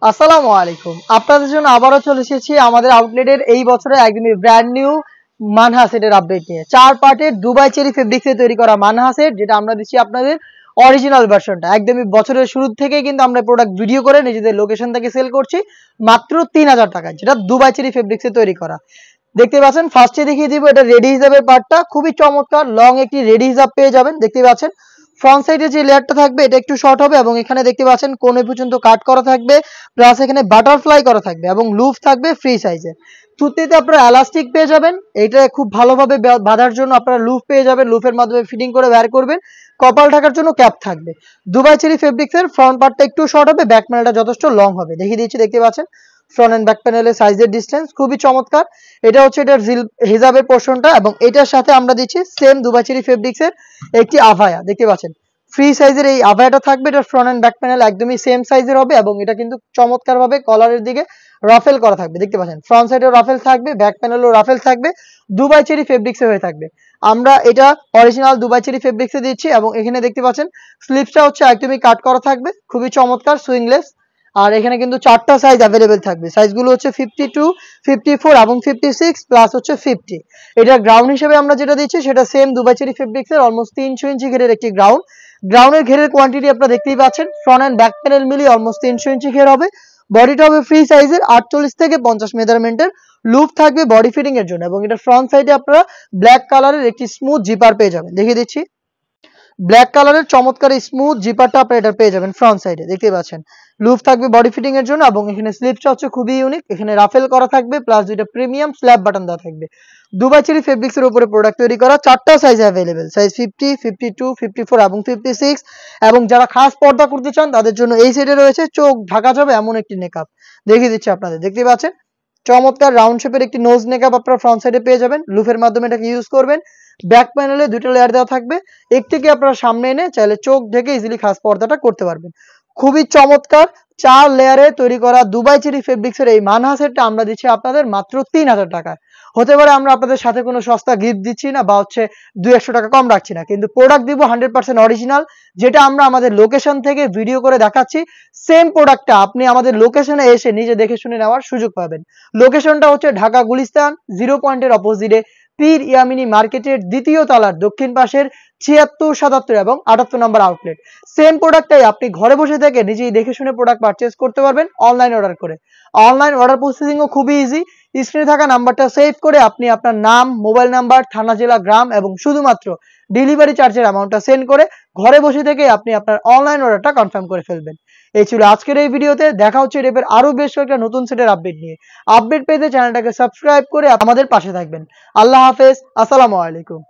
আসসালামু আলাইকুম। আপনাদের জন্য আবারও চলে এসেছি আমাদের আউটলেটের এই বছরে একদমই ব্র্যান্ড নিউ মানহা সেটের আপডেট নিয়ে। 4 পার্টের দুবাই চেরি ফেব্রিক্সে তৈরি করা মানহা সেট, যেটা আমরা দিচ্ছি আপনাদের অরিজিনাল ভার্সনটা। একদমই বছরের শুরু থেকেই কিন্তু আমরা প্রোডাক্ট ভিডিও করে নিজেদের লোকেশন থেকে সেল করছি মাত্র 3000 টাকায়, যেটা দুবাই চেরি ফেব্রিক্সে তৈরি করা। দেখতে পাচ্ছেন, ফার্স্টে দেখিয়ে দিব এটা রেডি হিসাবের পার্টটা। খুবই চমৎকার লং একটি রেডি হিসাব পেয়ে যাবেন। দেখতে পাচ্ছেন ফ্রন্ট সাইডে যে লেয়ারটা থাকবে এটা একটু শর্ট হবে এবং এখানে দেখতে পাচ্ছেন কোণে পর্যন্ত কাট করা থাকবে, প্লাস এখানে বাটারফ্লাই করা থাকবে এবং লুপ থাকবে ফ্রি সাইজে। তুতিতে আপনারা এলাস্টিক পেয়ে যাবেন, এটা খুব ভালোভাবে বাঁধার জন্য আপনারা লুপ পেয়ে যাবেন, লুপের মাধ্যমে ফিটিং করে বের করবেন। কপাল ঢাকার জন্য ক্যাপ থাকবে। দুবাই চেরি ফেব্রিক্সের ফ্রন্ট পার্টটা একটু শর্ট হবে, ব্যাক প্যানেলটা যথেষ্ট লং হবে। দেখিয়ে দিচ্ছি, দেখতে পাচ্ছেন ফ্রন্ট এন্ড ব্যাক প্যানেলের সাইজের ডিসটেন্স খুবই চমৎকার। এটা হচ্ছে এটার হিজাবের পোর্শনটা এবং এটার সাথে আমরা দিচ্ছি সেম দুবাই চেরি ফেব্রিক্সের একটি আভায়া। দেখতে পাচ্ছেন ফ্রি সাইজের এই আভায়াটা থাকবে, এটার ফ্রন্ট এন্ড ব্যাক প্যানেল একদমই সেম সাইজের হবে এবং এটা কিন্তু চমৎকার ভাবে কলারের দিকে রাফেল করা থাকবে। দেখতে পাচ্ছেন ফ্রন্ট সাইডেও রাফেল থাকবে, ব্যাক প্যানেলও রাফেল থাকবে, দুবাই চেরি ফেব্রিক্সে হয়ে থাকবে। আমরা এটা অরিজিনাল দুবাই চেরি ফেব্রিক্সে দিচ্ছি এবং এখানে দেখতে পাচ্ছেন স্লিপসটা হচ্ছে একদমই কাট করা থাকবে, খুবই চমৎকার সুইংলেস। আর এখানে কিন্তু 4টা সাইজ অ্যাভেলেবেল থাকবে, সাইজগুলো হচ্ছে 52, 54 এবং 56 প্লাস হচ্ছে 50। এটা গ্রাউন্ড হিসেবে আমরা যেটা দিচ্ছি সেটা সেম দুবাই চেরি ফেব্রিক্সের অলমোস্ট 300 ইঞ্চি ঘেরের একটি গ্রাউন্ড। গ্রাউন্ডের ঘেরের কোয়ান্টিটি আপনারা দেখতেই পাচ্ছেন, ফ্রন্ট এন্ড ব্যাক প্যানেল মিলিয়ে অলমোস্ট 300 ইঞ্চি ঘের হবে। বডিটা হবে ফ্রি সাইজের 48 থেকে 50 মেজারমেন্টের, লুপ থাকবে বডি ফিটিং এর জন্য এবং এটা ফ্রন্ট সাইডে আপনারা ব্ল্যাক কালারের একটি স্মুথ জিপার পেয়ে যাবেন। দেখিয়ে দিচ্ছি, ব্ল্যাক কালারের চমৎকার স্মুথ জিপারটা আপনারা এটা পেয়ে যাবেন ফ্রন্ট সাইডে। দেখতে পাচ্ছেন লুপ থাকবে বডি ফিটিং এর জন্য এবং এখানে স্লিপসটা হচ্ছে খুবই ইউনিক, এখানে রাফেল করা থাকবে প্লাস দুইটা প্রিমিয়াম স্ল্যাব বাটন দেওয়া থাকবে। দুবাই চেরি ফেব্রিক্স এর উপরে প্রোডাক্ট তৈরি করা 4টা সাইজ অ্যাভেলেবেল, সাইজ 50, 52, 54 এবং 56। এবং যারা খাস পর্দা করতে চান তাদের জন্য এই সাইডে রয়েছে চোখ ঢাকা যাবে এমন একটি নেকআপ। দেখিয়ে দিচ্ছি আপনাদের, দেখতে পাচ্ছেন চমৎকার রাউন্ড শেপের একটি নোজ নেকআপ আপনারা ফ্রন্ট সাইডে পেয়ে যাবেন। লুফের মাধ্যমে এটাকে ইউজ করবেন। ব্যাক প্যানেলে দুটো লেয়ার দেওয়া থাকবে, একটিকে আপনারা সামনে এনে চাইলে চোখ ঢেকে ইজিলি খাস পর্দাটা করতে পারবেন। খুবই চমৎকার 4 লেয়ারে তৈরি করা দুবাই চেরি ফেব্রিক্সের এই মানহা সেটটা আমরা দিচ্ছি আপনাদের মাত্র 3000 টাকায়। হতে পারে আমরা আপনাদের সাথে কোনো সস্তা গিফট দিচ্ছি না বা হচ্ছে 200 টাকা কম রাখছি না, কিন্তু প্রোডাক্ট দিব 100% অরিজিনাল, যেটা আমরা আমাদের লোকেশন থেকে ভিডিও করে দেখাচ্ছি। সেম প্রোডাক্টটা আপনি আমাদের লোকেশনে এসে নিজে দেখে শুনে নেওয়ার সুযোগ পাবেন। লোকেশনটা হচ্ছে ঢাকা গুলিস্তান 0 পয়েন্টের অপোজিটে পীর ইয়ামিনী মার্কেটের দ্বিতীয় তলার দক্ষিণ পাশের 76, 77 এবং 78 নম্বর আউটলেট। সেম প্রোডাক্টটাই আপনি ঘরে বসে থেকে নিজেই দেখে শুনে প্রোডাক্ট পারচেজ করতে পারবেন অনলাইন অর্ডার করে। অনলাইন অর্ডার প্রসেসিংও খুবই ইজি। স্ক্রিনে থাকা নাম্বারটা সেভ করে আপনি আপনার নাম, মোবাইল নাম্বার, থানা, জেলা, গ্রাম এবং শুধুমাত্র ডেলিভারি চার্জের অ্যামাউন্টটা সেন্ড করে ঘরে বসে থেকে আপনি আপনার অনলাইন অর্ডারটা কনফার্ম করে ফেলবেন। এই ছিল আজকের এই ভিডিওতে। দেখা হচ্ছে এর আরো বেশ কয়েকটা নতুন সেটের আপডেট নিয়ে। আপডেট পেতে চ্যানেলটাকে সাবস্ক্রাইব করে আমাদের পাশে থাকবেন। আল্লাহ হাফেজ, আসসালামু আলাইকুম।